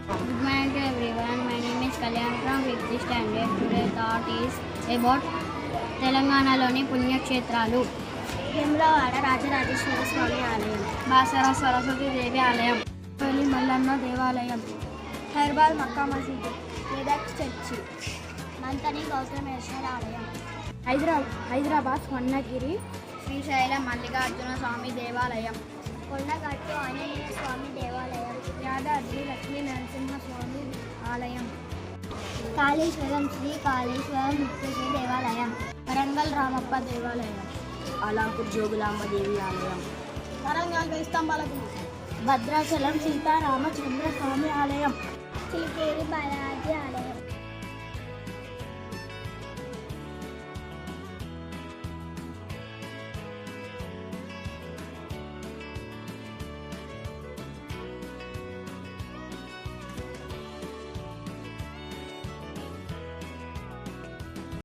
Good morning to everyone. My name is Kalyan from 5th standard. Today thought is about తెలంగాణలోని పుణ్యక్షేత్రాలు. వేములవాడ రాజరాజేశ్వర స్వామి ఆలయం, బాసర సరస్వతి దేవి ఆలయం, పల్లి మల్లన్న దేవాలయం, హైదరాబాద్ మక్కా మసీదు, మెదక్ చర్చి, మంతని గౌతమేశ్వర ఆలయం, హైదరాబాద్ స్వర్ణగిరి, శ్రీశైలం మల్లికార్జున స్వామి దేవాలయం, కొండగట్టు ఆంజనేయ స్వామి దేవాలయం, యాదాద్రి లక్ష్మీ నరసింహస్వామి ఆలయం, కాళేశ్వరం శ్రీ కాళేశ్వరం ముక్తేశ్వర దేవాలయం, వరంగల్ రామప్ప దేవాలయం, అలాపూర్ జోగులాంబ దేవి ఆలయం, వరంగల్ స్తంభాలకు, భద్రాచలం సీతారామచంద్ర స్వామి ఆలయం, చిలికేరి బాలాజీ ఆలయం.